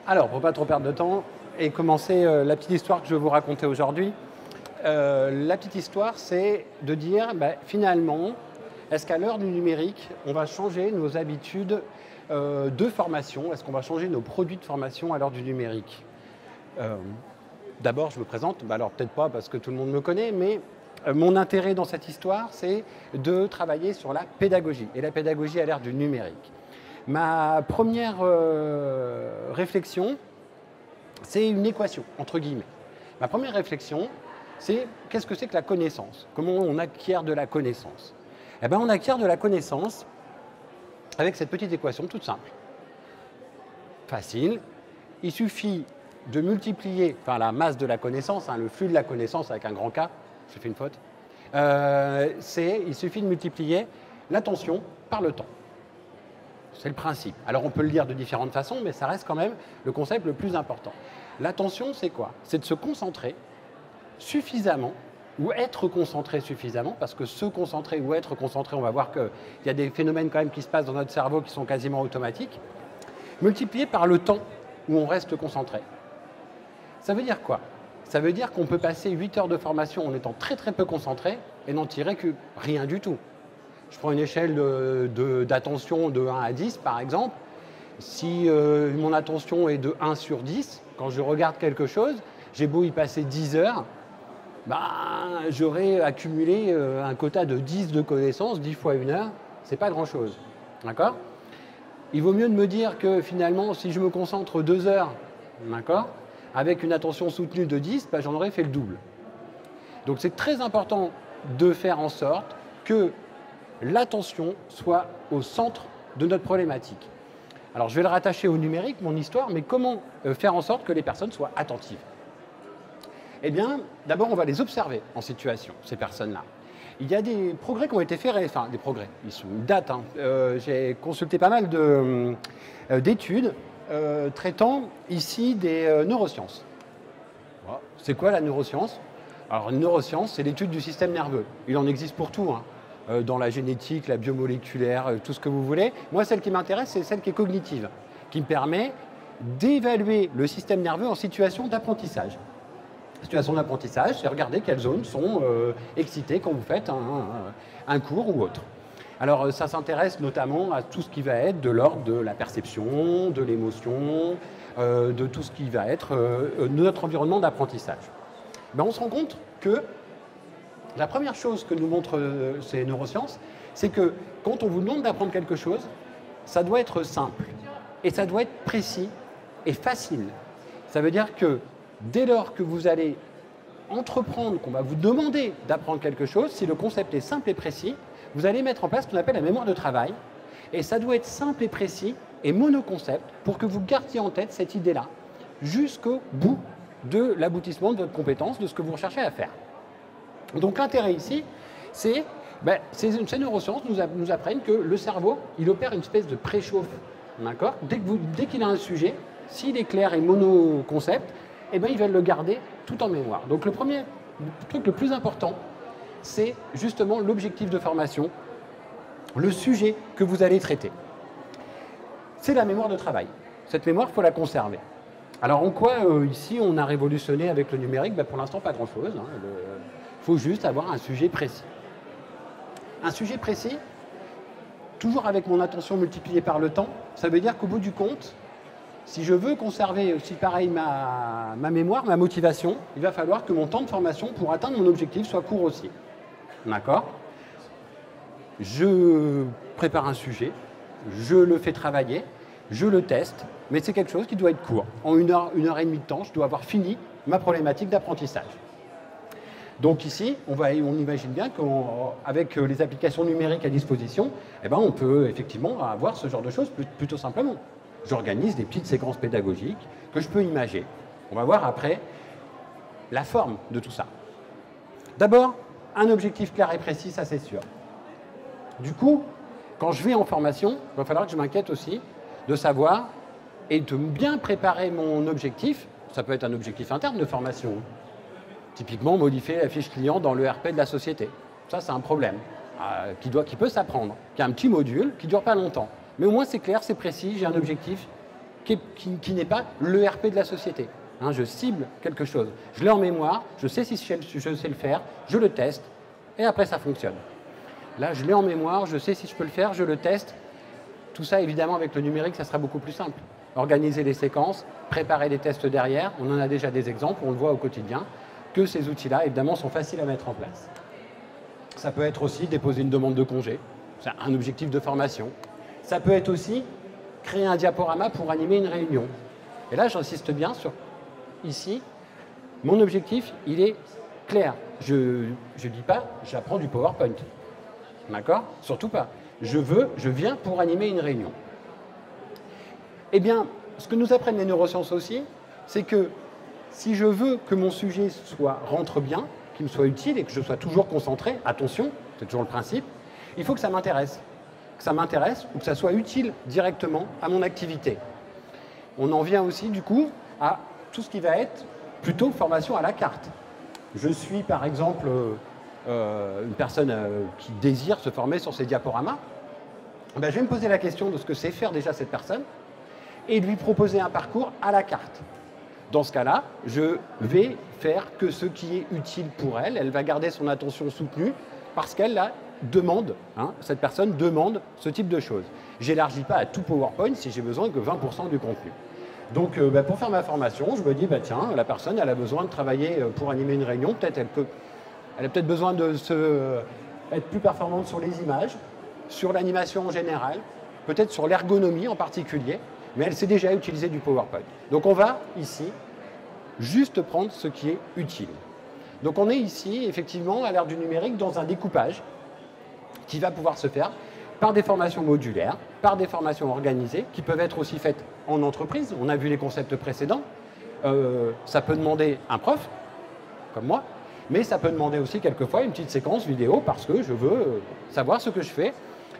Alors, pour ne pas trop perdre de temps et commencer la petite histoire que je vais vous raconter aujourd'hui, la petite histoire, c'est de dire, finalement, est-ce qu'à l'heure du numérique, on va changer nos habitudes de formation? Est-ce qu'on va changer nos produits de formation à l'heure du numérique? D'abord, je me présente, alors peut-être pas parce que tout le monde me connaît, mais mon intérêt dans cette histoire, c'est de travailler sur la pédagogie, et la pédagogie à l'ère du numérique. Ma première réflexion, c'est une équation, entre guillemets. Ma première réflexion, c'est qu'est-ce que c'est que la connaissance? Comment on acquiert de la connaissance? Eh bien, on acquiert de la connaissance avec cette petite équation toute simple. Facile. Il suffit de multiplier, enfin la masse de la connaissance, le flux de la connaissance avec un grand K, j'ai fait une faute, il suffit de multiplier l'attention par le temps. C'est le principe. Alors on peut le lire de différentes façons, mais ça reste quand même le concept le plus important. L'attention, c'est quoi? C'est de se concentrer suffisamment, ou être concentré suffisamment, parce que se concentrer ou être concentré, on va voir qu'il y a des phénomènes quand même qui se passent dans notre cerveau qui sont quasiment automatiques, multiplié par le temps où on reste concentré. Ça veut dire quoi? Ça veut dire qu'on peut passer 8 heures de formation en étant très très peu concentré et n'en tirer que rien du tout. Je prends une échelle d'attention de 1 à 10 par exemple. Si mon attention est de 1 sur 10, quand je regarde quelque chose, j'ai beau y passer 10 heures, j'aurai accumulé un quota de 10 de connaissances, 10 fois 1 heure, c'est pas grand chose. D'accord? Il vaut mieux de me dire que finalement, si je me concentre 2 heures, d'accord, avec une attention soutenue de 10, j'en aurais fait le double. Donc c'est très important de faire en sorte que l'attention soit au centre de notre problématique. Alors je vais le rattacher au numérique, mon histoire, mais comment faire en sorte que les personnes soient attentives? Eh bien, d'abord on va les observer en situation, ces personnes-là. Il y a des progrès qui ont été faits, enfin des progrès, ils sont une date. J'ai consulté pas mal d'études traitant ici des neurosciences. Voilà. C'est quoi la neuroscience? Alors une neuroscience, c'est l'étude du système nerveux. Il en existe pour tout, dans la génétique, la biomoléculaire, tout ce que vous voulez. Moi, celle qui m'intéresse, c'est celle qui est cognitive, qui me permet d'évaluer le système nerveux en situation d'apprentissage. Situation d'apprentissage, c'est regarder quelles zones sont excitées quand vous faites un cours ou autre. Alors ça s'intéresse notamment à tout ce qui va être de l'ordre de la perception, de l'émotion, de tout ce qui va être de notre environnement d'apprentissage. On se rend compte que la première chose que nous montrent ces neurosciences, c'est que quand on vous demande d'apprendre quelque chose, ça doit être simple et ça doit être précis et facile. Ça veut dire que dès lors que vous allez entreprendre, qu'on va vous demander d'apprendre quelque chose, si le concept est simple et précis, vous allez mettre en place ce qu'on appelle la mémoire de travail. Et ça doit être simple et précis et monoconcept pour que vous gardiez en tête cette idée-là jusqu'au bout de l'aboutissement de votre compétence, de ce que vous recherchez à faire. Donc l'intérêt ici, c'est ces neurosciences nous apprennent que le cerveau, il opère une espèce de préchauffe. D'accord? Dès qu'il a un sujet, s'il est clair et monoconcept, il va le garder tout en mémoire. Donc le truc le plus important, c'est justement l'objectif de formation, le sujet que vous allez traiter. C'est la mémoire de travail. Cette mémoire, il faut la conserver. Alors en quoi ici on a révolutionné avec le numérique? Pour l'instant pas grand chose. Il faut juste avoir un sujet précis. Un sujet précis, toujours avec mon attention multipliée par le temps, ça veut dire qu'au bout du compte, si je veux conserver aussi pareil ma mémoire, ma motivation, il va falloir que mon temps de formation pour atteindre mon objectif soit court aussi. D'accord? Je prépare un sujet, je le fais travailler, je le teste, mais c'est quelque chose qui doit être court. En 1 heure, 1 heure et demie de temps, je dois avoir fini ma problématique d'apprentissage. Donc ici, on imagine bien qu'avec les applications numériques à disposition, on peut effectivement avoir ce genre de choses plutôt simplement. J'organise des petites séquences pédagogiques que je peux imager. On va voir après la forme de tout ça. D'abord, un objectif clair et précis, ça c'est sûr. Du coup, quand je vais en formation, il va falloir que je m'inquiète aussi de savoir et de bien préparer mon objectif. Ça peut être un objectif interne de formation. Typiquement, modifier la fiche client dans le RP de la société. Ça, c'est un problème qui peut s'apprendre, qui a un petit module qui ne dure pas longtemps. Mais au moins, c'est clair, c'est précis, j'ai un objectif qui n'est pas l'ERP de la société. Hein, je cible quelque chose. Je l'ai en mémoire, je sais si je sais le faire, je le teste, et après ça fonctionne. Là, je l'ai en mémoire, je sais si je peux le faire, je le teste. Tout ça, évidemment, avec le numérique, ça sera beaucoup plus simple. Organiser les séquences, préparer les tests derrière, on en a déjà des exemples, on le voit au quotidien, que ces outils-là, évidemment, sont faciles à mettre en place. Ça peut être aussi déposer une demande de congé, c'est un objectif de formation. Ça peut être aussi créer un diaporama pour animer une réunion. Et là, j'insiste bien sur, ici, mon objectif, il est clair. Je ne dis pas, j'apprends du PowerPoint. D'accord? Surtout pas. Je viens pour animer une réunion. Eh bien, ce que nous apprennent les neurosciences aussi, c'est que si je veux que mon sujet rentre bien, qu'il me soit utile et que je sois toujours concentré, attention, c'est toujours le principe, il faut que ça m'intéresse. Que ça m'intéresse ou que ça soit utile directement à mon activité. On en vient aussi, du coup, à tout ce qui va être plutôt formation à la carte. Je suis, par exemple, une personne qui désire se former sur ces diaporamas. Ben, je vais me poser la question de ce que c'est faire déjà cette personne et lui proposer un parcours à la carte. Dans ce cas-là, je vais faire que ce qui est utile pour elle. Elle va garder son attention soutenue parce qu'elle la demande, hein, cette personne demande ce type de choses. Je n'élargis pas à tout PowerPoint si j'ai besoin que 20% du contenu. Donc, pour faire ma formation, je me dis, tiens, la personne, elle a besoin de travailler pour animer une réunion. Peut-être elle a peut-être besoin être plus performante sur les images, sur l'animation en général, peut-être sur l'ergonomie en particulier, mais elle sait déjà utiliser du PowerPoint. Donc, on va ici juste prendre ce qui est utile. Donc, on est ici, effectivement, à l'ère du numérique, dans un découpage qui va pouvoir se faire par des formations modulaires, par des formations organisées, qui peuvent être aussi faites en entreprise. On a vu les concepts précédents. Ça peut demander un prof, comme moi, mais ça peut demander aussi quelquefois une petite séquence vidéo parce que je veux savoir ce que je fais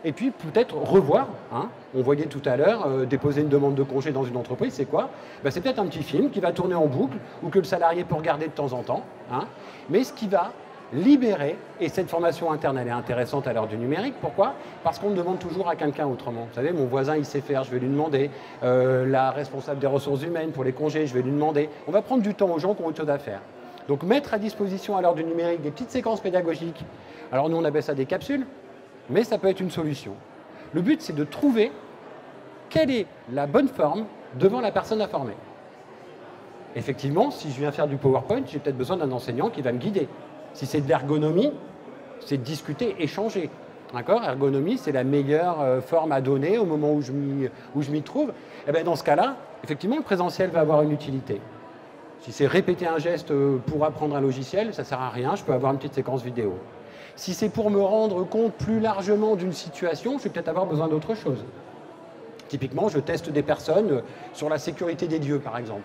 et puis peut-être revoir. Hein. On voyait tout à l'heure, déposer une demande de congé dans une entreprise, c'est quoi? C'est peut-être un petit film qui va tourner en boucle ou que le salarié peut regarder de temps en temps, hein. Mais ce qui va libérer, et cette formation interne, elle est intéressante à l'heure du numérique. Pourquoi? Parce qu'on demande toujours à quelqu'un autrement. Vous savez, mon voisin, il sait faire, je vais lui demander. La responsable des ressources humaines pour les congés, je vais lui demander. On va prendre du temps aux gens qui ont autre chose à faire. Donc, mettre à disposition à l'heure du numérique des petites séquences pédagogiques. Alors, nous, on appelle ça des capsules, mais ça peut être une solution. Le but, c'est de trouver quelle est la bonne forme devant la personne à former. Effectivement, si je viens faire du PowerPoint, j'ai peut-être besoin d'un enseignant qui va me guider. Si c'est de l'ergonomie, c'est de discuter, échanger. D'accord? Ergonomie, c'est la meilleure forme à donner au moment où je m'y trouve. Et bien, dans ce cas-là, effectivement, le présentiel va avoir une utilité. Si c'est répéter un geste pour apprendre un logiciel, ça ne sert à rien, je peux avoir une petite séquence vidéo. Si c'est pour me rendre compte plus largement d'une situation, je vais peut-être avoir besoin d'autre chose. Typiquement, je teste des personnes sur la sécurité des lieux, par exemple.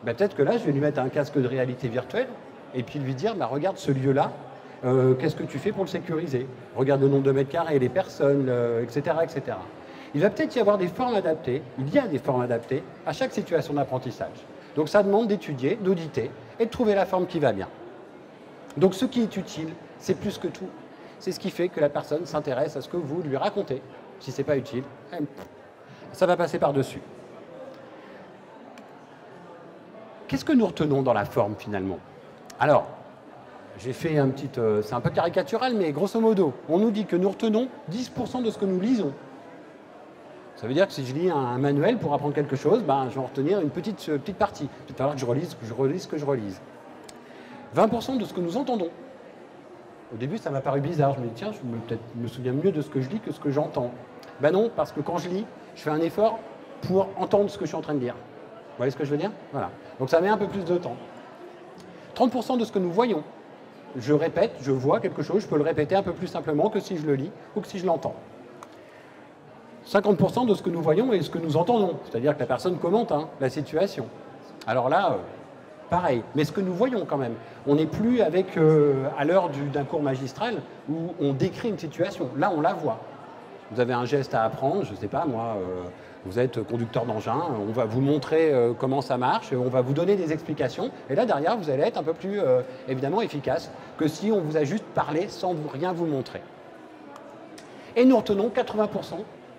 Ben, peut-être que là, je vais lui mettre un casque de réalité virtuelle et puis lui dire, regarde ce lieu-là, qu'est-ce que tu fais pour le sécuriser? Regarde le nombre de mètres carrés, les personnes, etc., etc. Il va peut-être y avoir des formes adaptées, il y a des formes adaptées à chaque situation d'apprentissage. Donc ça demande d'étudier, d'auditer et de trouver la forme qui va bien. Donc ce qui est utile, c'est plus que tout. C'est ce qui fait que la personne s'intéresse à ce que vous lui racontez. Si ce n'est pas utile, ça va passer par-dessus. Qu'est-ce que nous retenons dans la forme finalement? Alors, j'ai fait un petit... c'est un peu caricatural, mais grosso modo, on nous dit que nous retenons 10% de ce que nous lisons. Ça veut dire que si je lis un manuel pour apprendre quelque chose, je vais en retenir une petite partie. Il va falloir que je relise, que je relise. 20% de ce que nous entendons. Au début, ça m'a paru bizarre. Je me dis, tiens, je me souviens mieux de ce que je lis que ce que j'entends. Non, parce que quand je lis, je fais un effort pour entendre ce que je suis en train de lire. Vous voyez ce que je veux dire? Voilà. Donc ça met un peu plus de temps. 30% de ce que nous voyons. Je répète, je vois quelque chose, je peux le répéter un peu plus simplement que si je le lis ou que si je l'entends. 50% de ce que nous voyons et ce que nous entendons. C'est-à-dire que la personne commente la situation. Alors là, pareil. Mais ce que nous voyons quand même. On n'est plus avec, à l'heure d'un cours magistral où on décrit une situation. Là, on la voit. Vous avez un geste à apprendre, je ne sais pas moi, vous êtes conducteur d'engin, on va vous montrer comment ça marche, on va vous donner des explications, et là derrière vous allez être un peu plus évidemment efficace que si on vous a juste parlé sans rien vous montrer. Et nous retenons 80%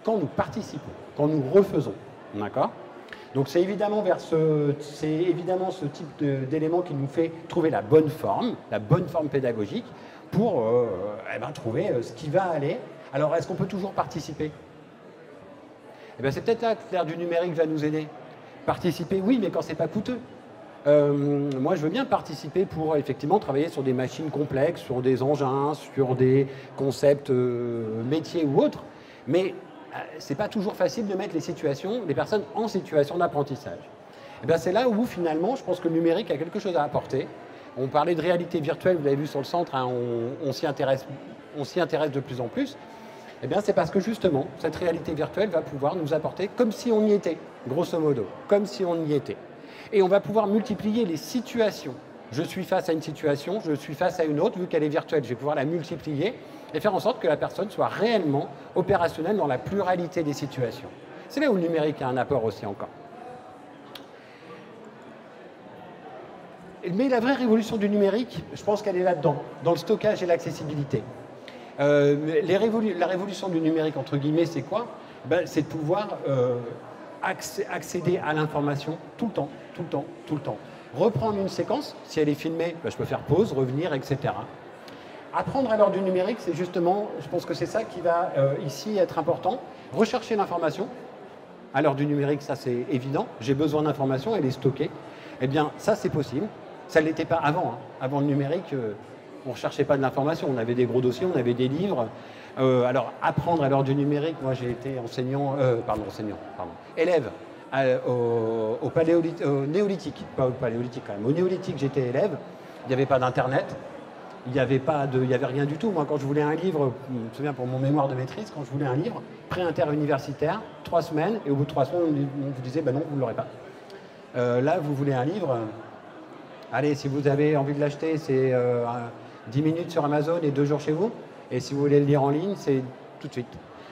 quand nous participons, quand nous refaisons. D'accord? Donc c'est évidemment ce type d'élément qui nous fait trouver la bonne forme pédagogique pour trouver ce qui va aller. Alors est-ce qu'on peut toujours participer? C'est peut-être là que l'ère du numérique va nous aider. Participer, oui, mais quand c'est pas coûteux. Moi, je veux bien participer pour effectivement travailler sur des machines complexes, sur des engins, sur des concepts métiers ou autres, mais c'est pas toujours facile de mettre les personnes en situation d'apprentissage. C'est là où finalement, je pense que le numérique a quelque chose à apporter. On parlait de réalité virtuelle, vous l'avez vu sur le centre, hein, on s'y intéresse de plus en plus. C'est parce que justement, cette réalité virtuelle va pouvoir nous apporter comme si on y était, grosso modo, comme si on y était. Et on va pouvoir multiplier les situations. Je suis face à une situation, je suis face à une autre, vu qu'elle est virtuelle, je vais pouvoir la multiplier et faire en sorte que la personne soit réellement opérationnelle dans la pluralité des situations. C'est là où le numérique a un apport aussi encore. Mais la vraie révolution du numérique, je pense qu'elle est là-dedans, dans le stockage et l'accessibilité. La révolution du numérique, entre guillemets, c'est quoi? C'est de pouvoir accéder à l'information tout le temps, tout le temps, tout le temps. Reprendre une séquence, si elle est filmée, je peux faire pause, revenir, etc. Apprendre à l'heure du numérique, c'est justement, je pense que c'est ça qui va ici être important. Rechercher l'information. À l'heure du numérique, ça c'est évident. J'ai besoin d'informations, elle est stockée. Ça c'est possible. Ça ne l'était pas avant. Hein. Avant le numérique, on ne recherchait pas de l'information. On avait des gros dossiers, on avait des livres. Alors, apprendre à l'heure du numérique, moi j'ai été élève au néolithique, pas au paléolithique quand même. Au néolithique, j'étais élève, il n'y avait pas d'internet, il n'y avait rien du tout. Moi, quand je voulais un livre, je me souviens pour mon mémoire de maîtrise, quand je voulais un livre, pré-interuniversitaire, 3 semaines, et au bout de 3 semaines, on vous disait, non, vous ne l'aurez pas. Là, vous voulez un livre, allez, si vous avez envie de l'acheter, c'est 10 minutes sur Amazon et 2 jours chez vous. Et si vous voulez le lire en ligne, c'est tout de suite.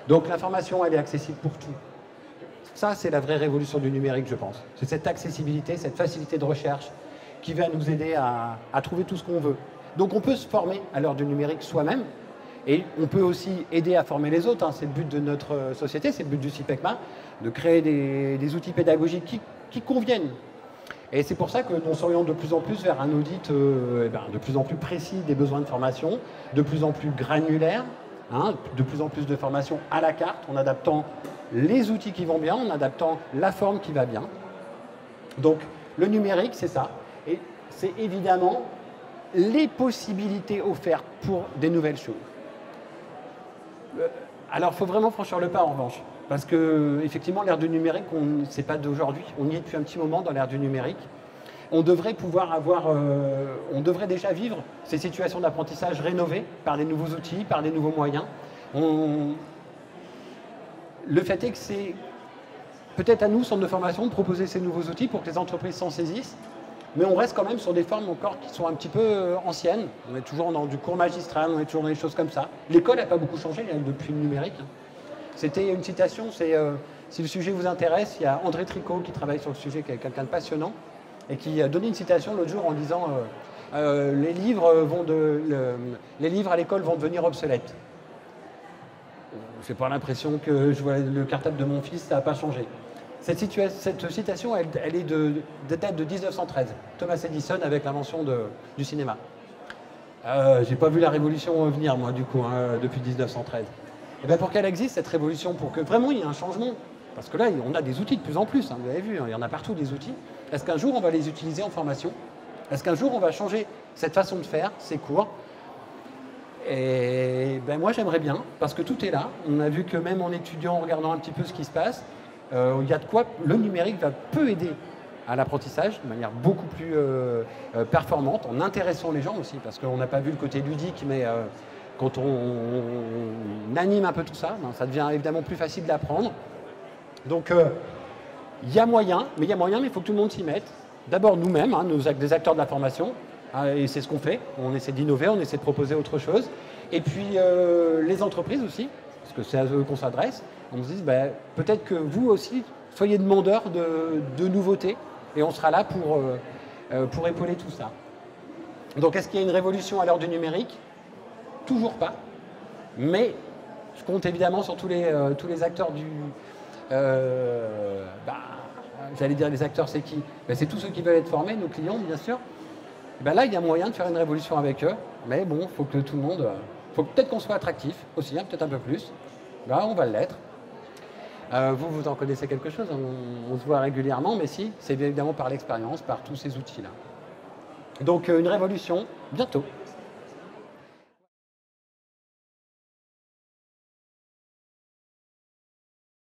Donc l'information, elle est accessible pour tout. Ça, c'est la vraie révolution du numérique, je pense. C'est cette accessibilité, cette facilité de recherche qui va nous aider à trouver tout ce qu'on veut. Donc on peut se former à l'heure du numérique soi-même, et on peut aussi aider à former les autres. Hein. C'est le but de notre société, c'est le but du CIPECMA, de créer des outils pédagogiques qui conviennent. Et c'est pour ça que nous s'orientons de plus en plus vers un audit de plus en plus précis des besoins de formation, de plus en plus granulaire, hein, de plus en plus de formation à la carte, en adaptant les outils qui vont bien, en adaptant la forme qui va bien. Donc le numérique, c'est ça. Et c'est évidemment les possibilités offertes pour des nouvelles choses. Alors il faut vraiment franchir le pas en revanche. Parce que, effectivement, l'ère du numérique, ce n'est pas d'aujourd'hui, on y est depuis un petit moment dans l'ère du numérique. On devrait pouvoir on devrait déjà vivre ces situations d'apprentissage rénovées par des nouveaux outils, par des nouveaux moyens. Le fait est que c'est peut-être à nous, centre de formation, de proposer ces nouveaux outils pour que les entreprises s'en saisissent, mais on reste quand même sur des formes encore qui sont un petit peu anciennes. On est toujours dans du cours magistral, on est toujours dans des choses comme ça. L'école n'a pas beaucoup changé depuis le numérique. C'était une citation, si le sujet vous intéresse, il y a André Tricot qui travaille sur le sujet, qui est quelqu'un de passionnant, et qui a donné une citation l'autre jour en disant les livres à l'école vont devenir obsolètes. J'ai pas l'impression que je vois le cartable de mon fils, ça n'a pas changé. Cette citation, elle date de 1913, Thomas Edison avec l'invention du cinéma. J'ai pas vu la révolution venir, moi, du coup, depuis 1913. Et bien pour qu'elle existe, cette révolution, pour que vraiment il y ait un changement, parce que là, on a des outils de plus en plus, hein, vous avez vu, hein, il y en a partout des outils. Est-ce qu'un jour, on va les utiliser en formation? Est-ce qu'un jour, on va changer cette façon de faire, ces cours? Et moi, j'aimerais bien, parce que tout est là. On a vu que même en étudiant, en regardant un petit peu ce qui se passe, il y a de quoi le numérique peut aider à l'apprentissage de manière beaucoup plus performante, en intéressant les gens aussi, parce qu'on n'a pas vu le côté ludique, mais quand on anime un peu tout ça, ça devient évidemment plus facile d'apprendre. Donc il y a moyen, mais il faut que tout le monde s'y mette. D'abord nous-mêmes, des acteurs de la formation, et c'est ce qu'on fait. On essaie d'innover, on essaie de proposer autre chose. Et puis les entreprises aussi, parce que c'est à eux qu'on s'adresse. On se dit, peut-être que vous aussi, soyez demandeurs de nouveautés, et on sera là pour épauler tout ça. Donc est-ce qu'il y a une révolution à l'heure du numérique? Toujours pas, mais je compte évidemment sur tous les acteurs j'allais dire les acteurs, c'est qui? Ben, c'est tous ceux qui veulent être formés, nos clients, bien sûr. Ben là, il y a moyen de faire une révolution avec eux, mais bon, il faut que tout le monde... faut peut-être qu'on soit attractif aussi, hein, peut-être un peu plus. Ben, on va l'être. Vous en connaissez quelque chose, on se voit régulièrement, mais si, c'est évidemment par l'expérience, par tous ces outils-là. Donc une révolution, bientôt.